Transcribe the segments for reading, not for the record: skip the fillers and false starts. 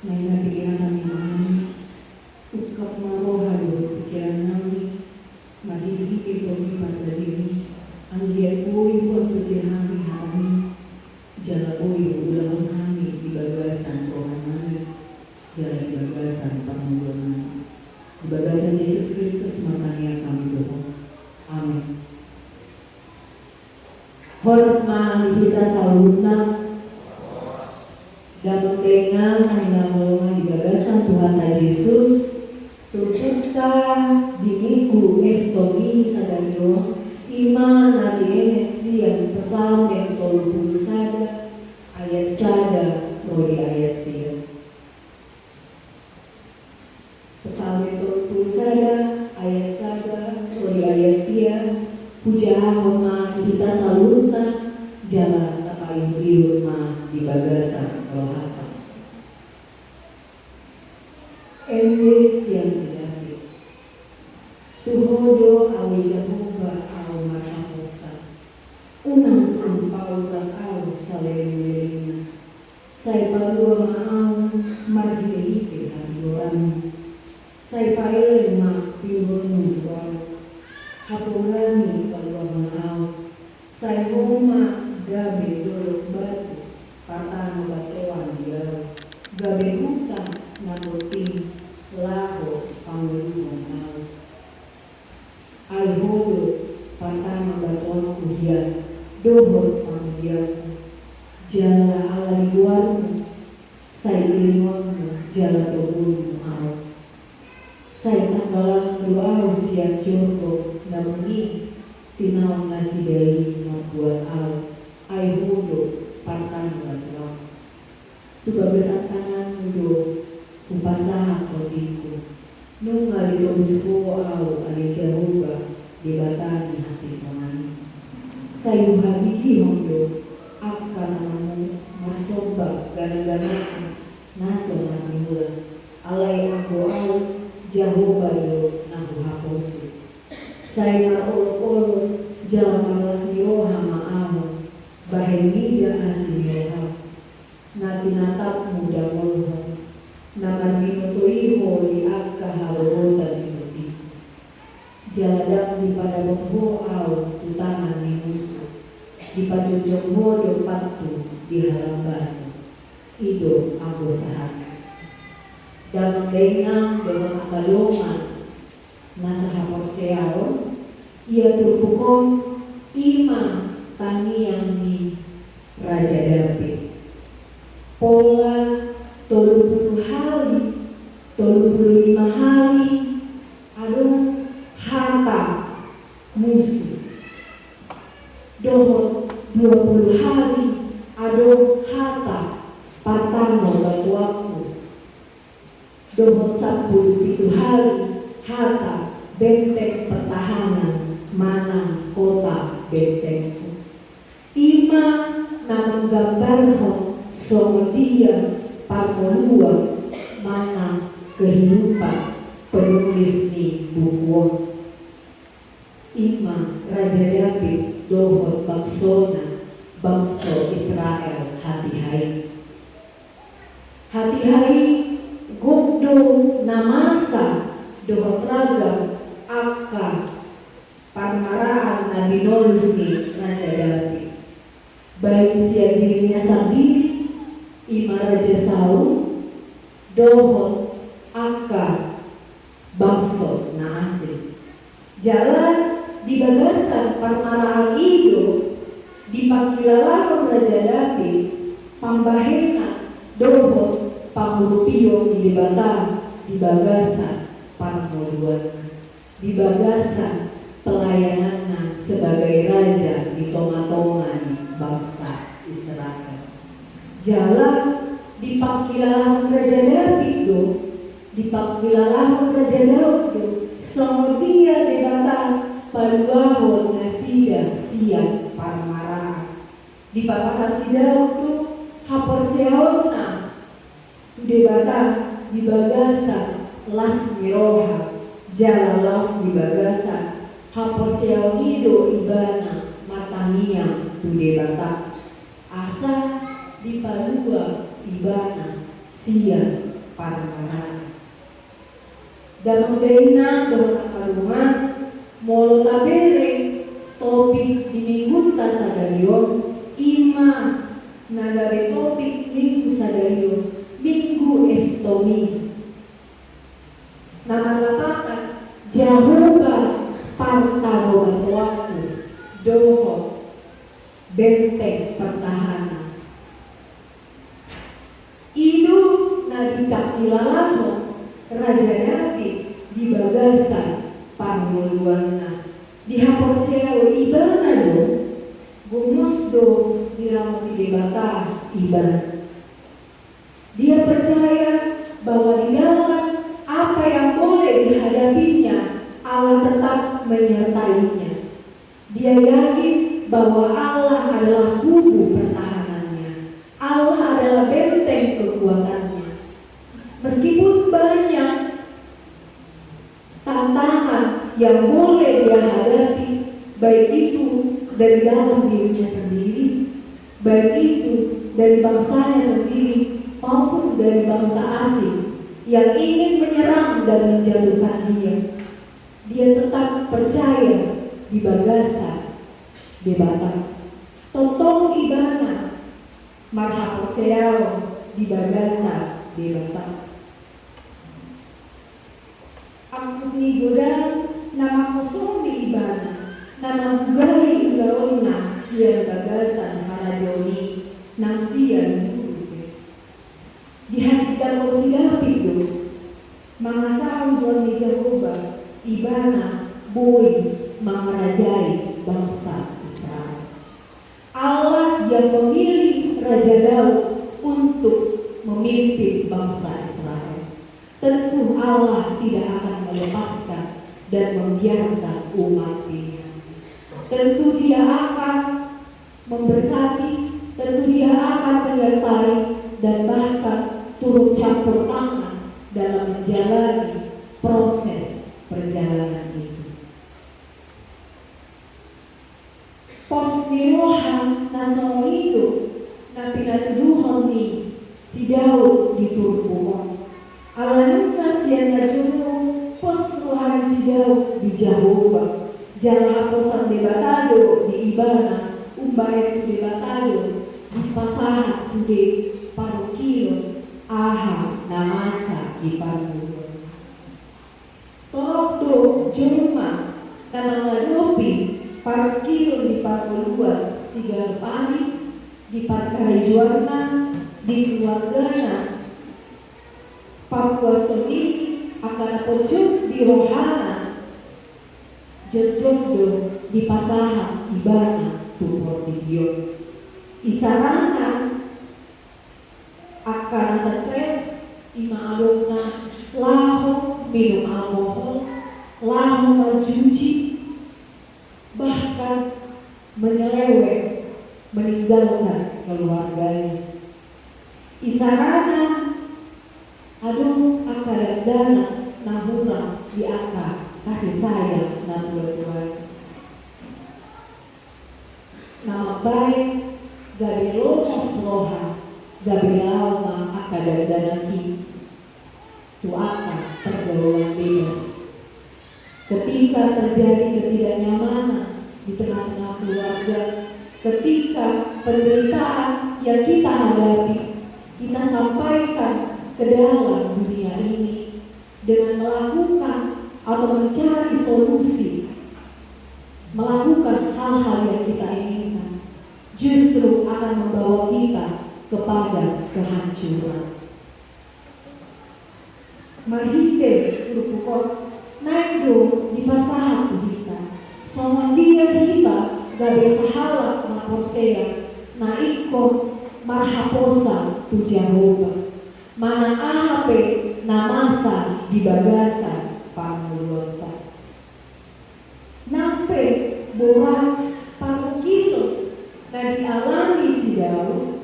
Naina pikiran kami mengalami ukap maroha dulu pikiran kami madiri kami pada diri anggia koi pun berjahami kami jala koi ulang kami di bagasan Tuhan kami jala di bagasan panggilan di bagasan Yesus Kristus makanya kami doa. Amin. Horas mahal kita salutna dan mendengar mengenal di bagasan Tuhan Yesus tercipta di minggu estomi sadario iman nabi eneksi yang pesam yang tolu sada ayat sada rodi ayat sia pesam yang tolu sada ayat sada rodi ayat sia puja homa kita salutna jalan tapain rumah di bagasan rohata. Ende siang sedari tuhodo awi Jehovah au matahosa unang ampau au salelina sai palua maau marhite hadiorani sai paele ma piwonu wau hapurani palua maau sai homa gabe dolok batu patang batuan dia gabe hutang nabuti laho pangulungan mau alhodo patang batuan kudian dohor panggian jala ala luarmu sai ilingonmu jala tobunmu mau sai tanggalan luau siang joko namuni tinau nasi dari membuat al alhodo patang batuan tuba besar tangan mudo upasaha kodiku nunga di tobusko au ale Jehovah di batani hasil pemani sayu habiki hondo akan namamu masoba gana-ganaku naso namimula alai aku au Jehovah yo nahu haposu sayu olo-olo jala malas nioha ma'amu bahemida hasil yoha nati natap muda wolho naman minutuiho di akka halorota minuti jaladang di pada bongho au utangan ni musuh di pajujungho do patu di halam baso ido aku sahat dan mendengang dengan akalongan nasa haporseao ia turpukong ima taniang ni Raja David pola 30 hari 35 hari ada harta musuh dohot 20 hari ada harta patano batuaku dohot 10 hari harta benteng pertahanan manang kota bentengku ima namun gambarho somedia parkolua mana kehidupan penulis ni buku ima Raja David dohot bangsona bangsa Israel hati-hai gokdo namasa dohot raga akka parmaraan na binolus ni Raja David baik siya dirinya sendiri ima Raja Saul dohot akka bangsa na asing jalan di bagasan parmaraan itu dipakilalakan Raja David pambahena dohot pangulupio di debatan di bagasan parmoluan di bagasan pelayanannya sebagai raja di tonga-tongan bangsa Israel jalan dipakilalakan Raja David itu dipakilalakan Raja David sama dia debatan paluahon nasida siang parmaraan di papakan sidau itu hapor seona debatan di bagasan las miroha jalan las di bagasan hapor seonido ibana matania tu debatan asa di palua ibana siang Parangana. Dalam daina doa kalungan molo tabere topik di minggu sadarion ima nagare topik minggu sadarion minggu estomi. Nama katakan Jehovah pantalo waktu doho benteng pertahanan. Idu nadicak ilalano Raja David di bagasan pangguluanna dihapon sewa ibana do gumus do diramu di debata ibana. Dia percaya bahwa di dalam apa yang boleh dihadapinya Allah tetap menyertainya. Dia yakin bahwa Allah adalah kubu pertahanannya. Allah adalah benteng kekuatannya. Meskipun banyak tantangan yang boleh dia hadapi, baik itu dari dalam dirinya sendiri, baik itu dari bangsanya sendiri, maupun dari bangsa asing yang ingin menyerang dan menjatuhkan dia, dia tetap percaya di bagasan debatan. Totong ibana marhaposeao di bagasan debatan. Aku nigodan nama kosong di ibana, nama bugali ugaona sian bagasan harajoni nang sian buke. Di hati dalam sidapi itu, mangasau joni Jehovah ibana boy mengerajai bangsa Israel. Allah yang memilih Raja Daud untuk memimpin bangsa Israel. Tentu Allah tidak akan melepaskan dan membiarkan umat Dia. Tentu Dia akan memberkati, tentu Dia akan menyertai dan bahkan turut campur tangan dalam menjalani proses perjalanan itu. Pos mirohan nasono itu napi natuduhon ni si Daud di turbuhon. Alanunta siya najuno pos rohan si Daud di Jehovah. Jala posan debatado di ibana umbayat debatado di pasahan sude parokilo aha namasa di panggulon. Torokdo jurma tanang ladopi parokilo di pangguluan sigal pari di parkai juarna di keluargana Papua Soni akan pojok di rohana jodoh di pasahan ibana tupor video isarana akan stres ima alumna laho minum alkohol laho mencuci bahkan menyeleweng meninggalkan keluarganya. Isarana aduh akar dana nahuna di akar kasih sayang na dua-duanya. Nama baik gabi lomos roha gabi lama akar dana ki tu akar pergaulan bebas. Ketika terjadi ketidaknyamanan di tengah-tengah keluarga, ketika penderitaan yang kita hadapi, kita sampaikan ke dalam dunia ini dengan melakukan atau mencari solusi, melakukan hal-hal yang kita inginkan, justru akan membawa kita kepada kehancuran. Mahite urupukot naido di pasahan kita, sama dia kita gabe sahala maposea na ikot marhaposa tu Jehovah. Mana ahape namasa di bagasan panggulota. Nampe borat parukilo na dialami si Daud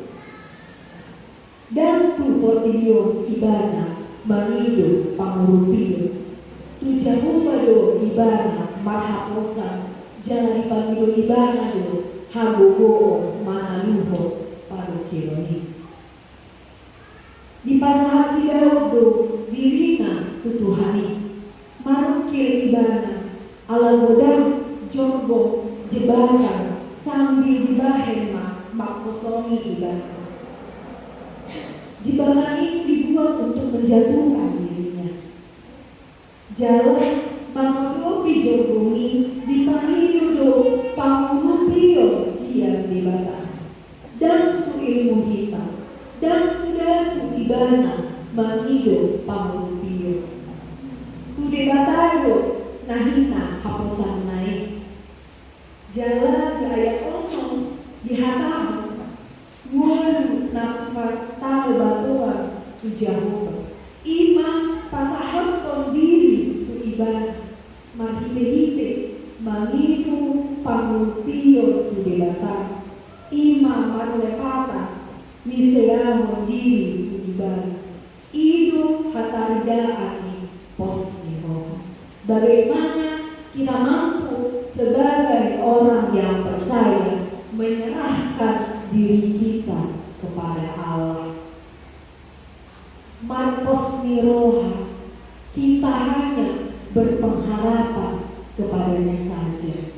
dan tu portilio ibana manido pangurupilo. Tu Jehovah do ibana marhaposa jalan dipanggilo ibana do hagogo manaluho parukilo ni. Di pasahan si Daud do menyokongi ibadah. Jebakan ini dibuat untuk menjatuhkan dirinya. Jalan mangkopi jogomi di panidudo pangulupio siang debata. Dan tu ilmu hitam dan sudah tu ibana mangido pangulupio. Tu debatado nahina hapusan naik. Jalan di ayat ono dihatakan Wadu nampak tahu batuan ujahmu. Ima pasahot kondiri tu ibadah. Mahite-hite mangitu pangulpio tu debata. Ima marulepata misea mondiri tu ibadah. Idu hataridaani posniho. Bagaimana kita mampu sebagai orang yang percaya menyerahkan diri kita kepada Allah. Marpos niroha, kita hanya berpengharapan kepadanya saja.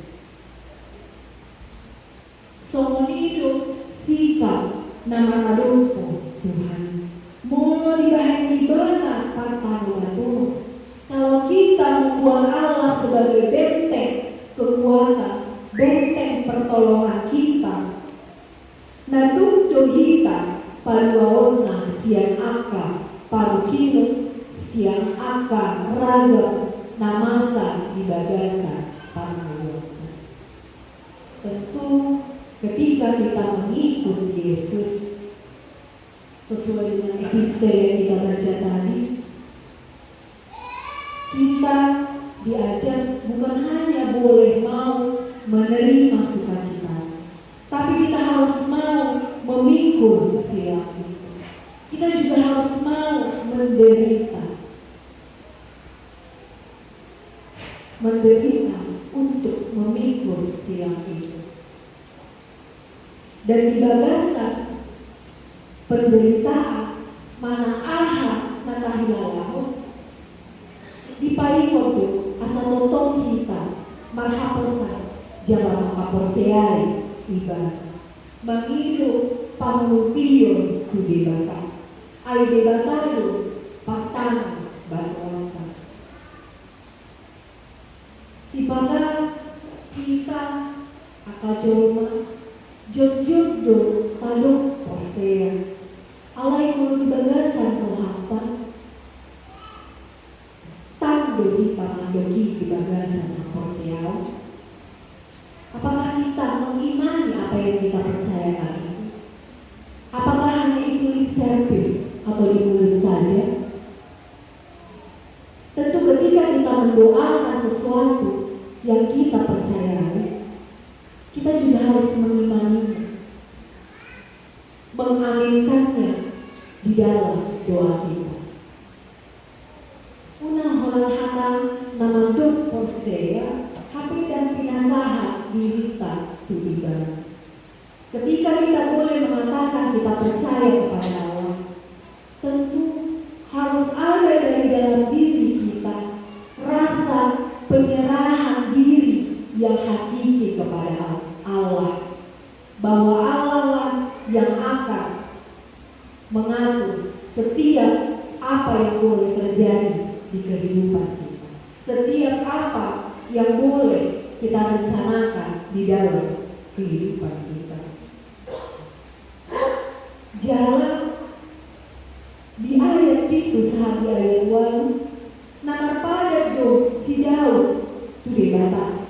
Somonido sikap nama aduku Tuhan. Mau dibahagi benar pantanuatu. Kalau kita membuat Allah sebagai benteng kekuatan, benteng pertolongan kita, naduk johita paluaona siang aka parukino siang aka raga namasa di bagasa paluaona. Tentu ketika kita mengikut Yesus sesuai dengan epistel yang kita baca tadi, kita diajak bukan hanya boleh mau menerima sukacita, tapi kita harus mau memikul siang itu. Kita juga harus mau menderita untuk memikul siang itu. Dan di bagasan penderitaan mana aha natahilalahu di paikodo asatotong kita marhaposan jalan kaporseai ibadah mangido pangulpio tu debata ay debatado patang banwanta sipada kita akajoma jod-joddo talok posea alay mo di bagasan kuhapan tando di pangandogi di bagasan posea. Apakah kita mengimani apa yang kita percayakan itu? Apakah hanya itu lip service atau di mulut saja? Tentu ketika kita mendoakan sesuatu yang kita percayai, kita juga harus mengimaninya, mengaminkannya di dalam doa kita. Unang holang hatang namandok posea hati dan pinasahan dirita tuliban. Ketika kita boleh mengatakan kita percaya kepada Allah, tentu harus ada dari dalam diri kita rasa penyerahan diri yang hakiki kepada Allah, bahwa Allah yang akan mengatur setiap apa yang boleh terjadi di kehidupan kita, setiap apa yang boleh kita rencanakan di dalam kehidupan kita. Jalan di ayat itu sahabat ayat walu nama pada do si Daud tu debata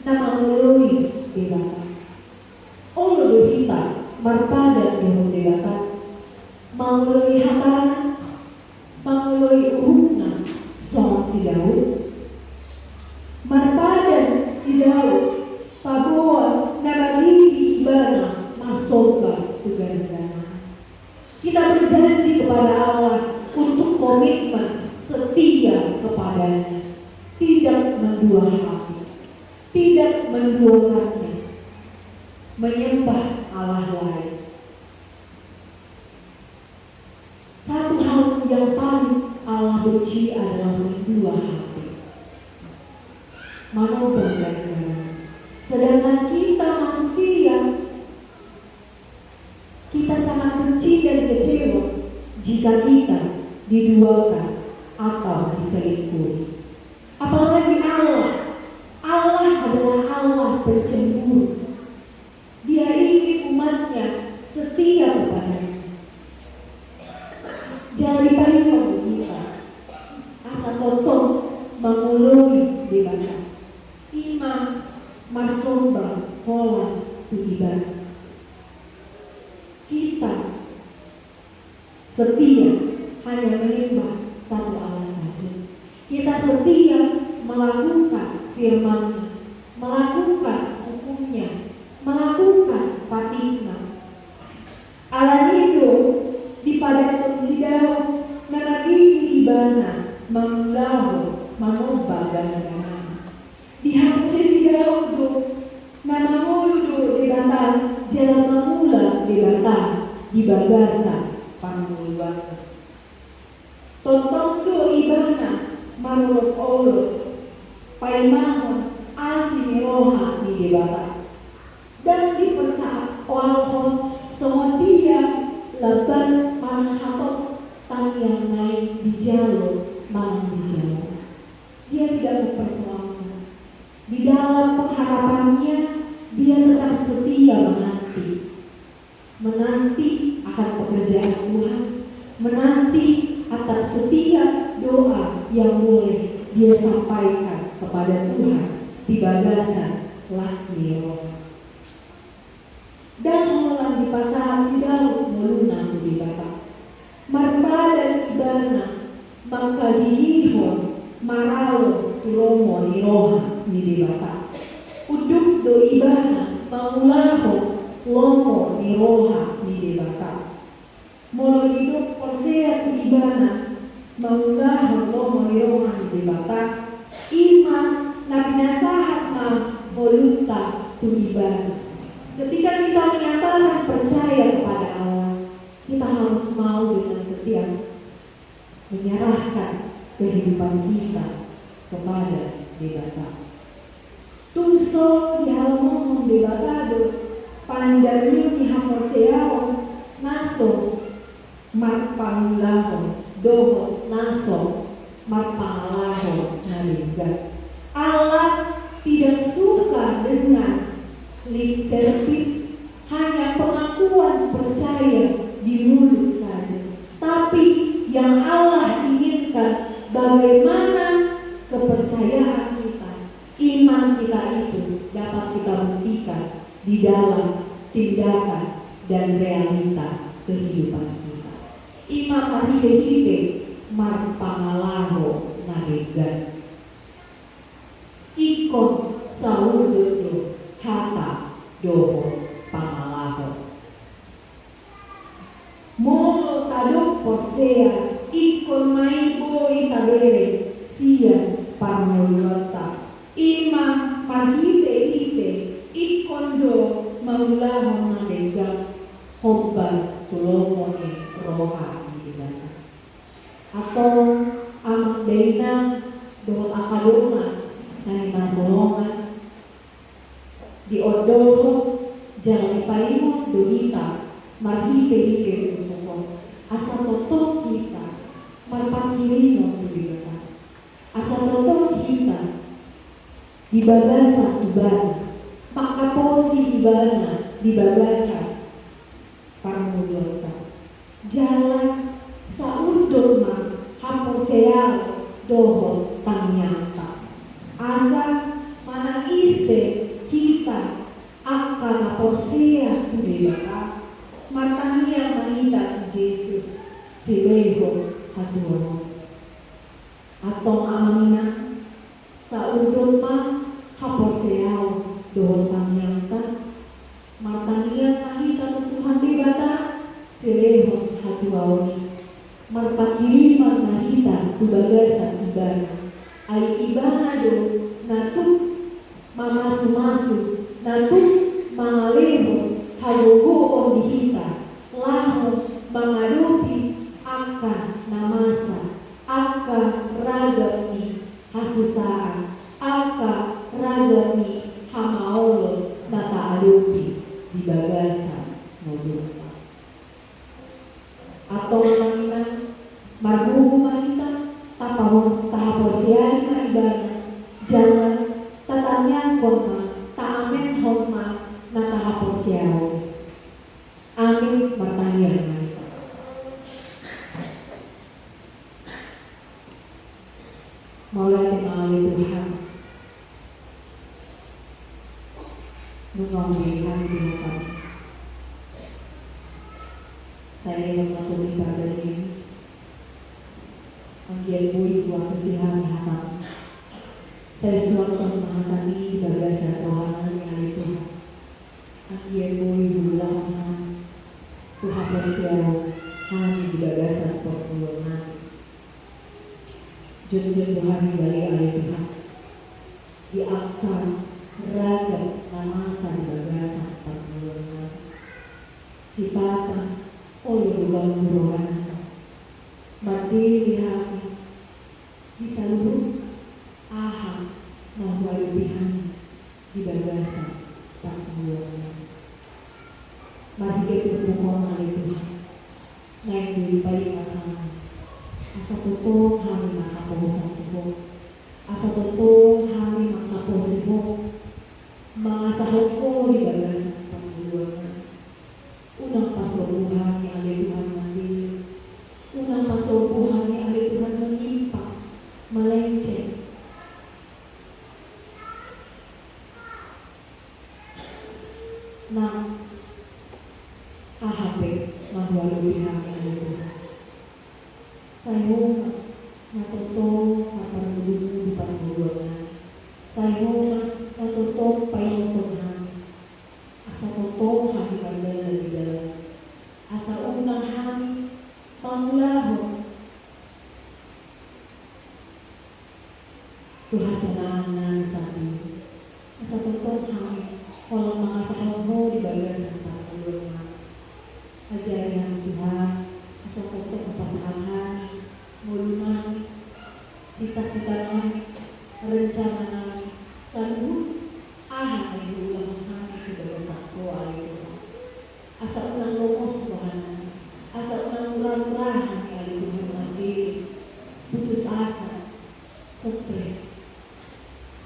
nama melalui debata olo do kita marpada do debata melalui hatana melalui urutna soal si Daud marpada si Daud paboa nabagi ibana masukkan tugas-tugas. Kita berjanji kepada Allah untuk komitmen setia kepadanya, tidak mendua hati, tidak menduakannya, menyembah Allah lain. Satu hal yang paling Allah benci adalah mendua hati. Sedangkan kita manusia jika kita diduakan atau diselingkuhi. Apalagi Allah. Allah adalah Allah pencemburu. Dia ingin umatnya setia kepadanya. Jadi paling kita asa totong mengulungi di baca imam masomba pola ibadah. Kita setia hanya menyembah satu Allah saja. Kita setia melakukan firman-Nya, melakukan hukumnya, melakukan patimna. Allah itu di pada sidau menagih ibana mengulau manoba dan di hapus sidau itu namamulu di batal jalan mamula di batal di bagasa panguluan. Tonton tu ibana manurut Allah paimahon asing roha di debata dan di persaat walhon semua dia laban manahatot tanyang naik di jalur mana di jalur. Dia tidak mempersoalkan. Di dalam pengharapannya dia tetap setia menanti akan pekerjaan Tuhan, menanti atas setiap doa yang boleh dia sampaikan kepada Tuhan di bagasan lasmiro. Dan mengulang di pasaran sidau melunang di batak. Marpa dan ibana maka dihihon maralo tulomo niroha di batak. Uduk do ibana mangulaho lomo niroha di batak. Molo hidup persea tu ibana mangulaho lomo niroha di batak. Ima na pinasahat na voluta tu ibana. Ketika kita menyatakan percaya kepada Allah, kita harus mau dengan setia menyerahkan kehidupan kita kepada debata. Tungso di halaman debatado panjalnya di hamoseao naso marpanglaho doho naso marpanglaho naliga. Allah tidak suka dengan lip service, hanya pengakuan percaya di mulut saja. Tapi yang Allah inginkan bagaimana kepercayaan kita, iman kita itu dapat kita buktikan di dalam tindakan dan realitas kehidupan kita. Iman hati-hati marpangalaho naregan. Ikon saudodo hata doho pangalaho. Mono tadok posea ikon maibo itabere sia parmolota. Ima marhite ikon do maulaho manega hobba tulomone roha idana. Atau amak daina do akadoma nai marolongan di odoho jalan paimo donita marhite untuk asal toto kita marpakirino kita asal toto kita di bagasan ibana maka posi ibana di bagasan parmulota jalan saudon ma haposeal doho tanyata asa mana ise kita akan porsia kudeta matanya manita Yesus sileho hatuo atau amina saudon ma haporseao doho tanyata matanya manita Tuhan debata sileho hatuo marpakiri manita kubagasan ibana ai ibana do natuk mamasu-masu natuk mangaleho hagogo on dihita laho mangadupi akan namasa akan ragami hasusaan akan ragami hamaolo nata adupi di bagasan mobilta atau manina Marhumanita tahapon siya kaibana jangan tatanya konma taamen hotma na tahapon siya amin bertanya Maulana mengalami Tuhan mengalami Tuhan di depan saya yang melakukan ibadah ini Anggil buat kesihan hati. Saya selalu memahami ibadah Tuhan yang itu. Anggil bulan Tuhan bersiaran hanya ibadah Tuhan. Jujur Tuhan dari ayat Tuhan. Diangkat raga nama ibadah Tuhan. Sifatan oleh bulan Mati lihat di seluruh aham bahwa Tuhan di bagasa tak bulan. Mari kita berdoa itu. Naik di balik mata. Asa tutup hari maka bosan tubuh. Asa tutup hari maka bosan Masa hukum di bagasa tak bulan. Unang pasok Tuhan yang ada Tuhan mati. Unang pasubuhan yang ada Tuhan menyimpang, melenceng. Nah, AHP mahwalu Tuhan yang ada Tuhan. Saya natotong maparudungan di panguluan. Saya natotong payuntungan. Asa totong hari kandang di dalam. Asa unang hari Pangulaho Tuhan senang sabi Asa tuntun kami Walau makasahan mo di bagian Santa Pangulaho Ajaran Tuhan Asa tuntun kepasangan Mulunan Sita-sita kami Rencana kami Selalu ahang ay ulang kami di bagian Santa Asa unang lomos Tuhan Asa unang murah-murahan kali Tuhan putus asa, stres,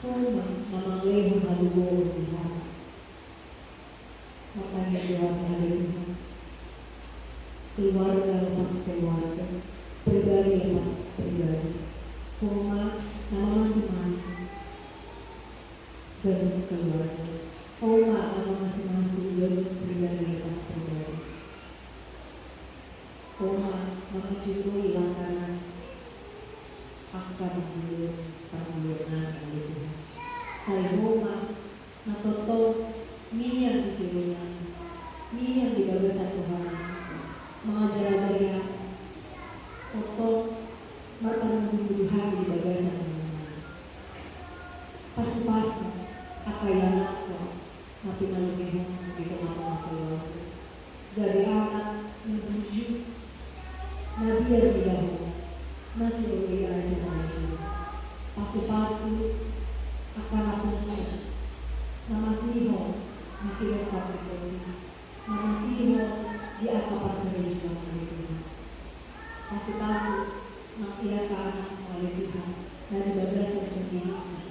cuma namang halugo Tuhan. Makanya Tuhan kali Tuhan. Keluarga lepas keluarga, pribadi lepas pribadi. Cuma nama masing-masing dan keluarga. Cuma nama masing-masing dan pribadi lepas pribadi. Tuhan menunjukkan langkah akan perbuatan dari Tuhan. Saya mohon natoto minyak dijurunya, minyak di bagasan Tuhan, mengajar-ajarnya, toto bertanggung Tuhan di bagasan Tuhan. Pasu-pasu, apa yang aku, tapi nalungin di kemana keluar. Dari anak menuju Nabi yang dahulu masih oleh aja pasu-pasu akan hapus nama siho masih lekat itu nama siho di akapan kerja itu pasu-pasu makia ke anak oleh Tuhan dari bagasan pendidikan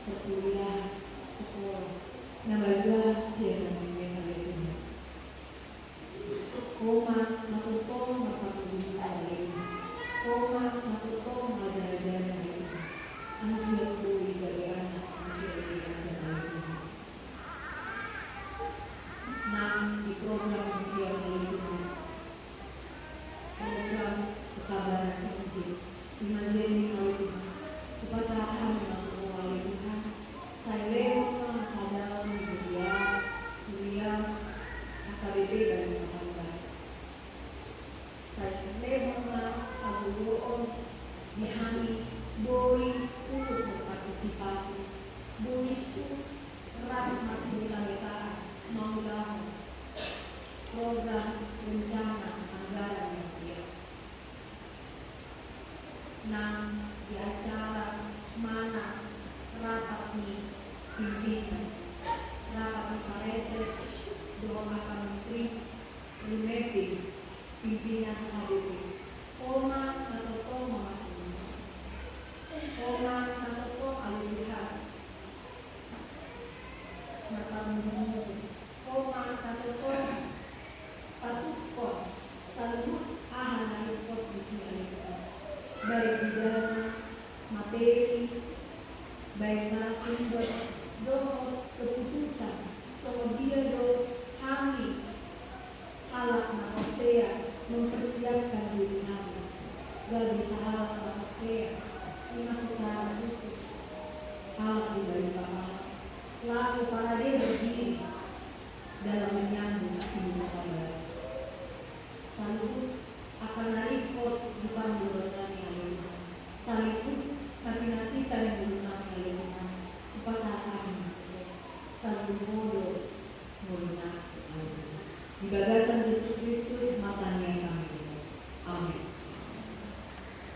perkuliahan sekolah nama juga siapa yang oleh Tuhan Koma matutong mapagpulitan oleh Koma matutong majajaran oleh ang hiyagpulis dari anak masih oleh Nang di program yang oleh Tuhan program kekabaran Injil imajini oleh Tuhan kepasahan oleh Tuhan saya lewat sadar kuliah AKBP dan saya lewat pagbubuon dihani boy untuk berpartisipasi boy itu erat masih dilakukan mengulang program rencana anggaran yang dia nang di acara mana rapat nih pimpinan rapat di Pareses doa menteri Lumepin pimpinan HDP Oma atau baik pidana, materi, baik narasumber, doa, keputusan, semua dia doa, kami, halak nakosea, mempersiapkan diri kami. Gak bisa halak nakosea, ini secara khusus. Halak dari Bapak. Lalu para dia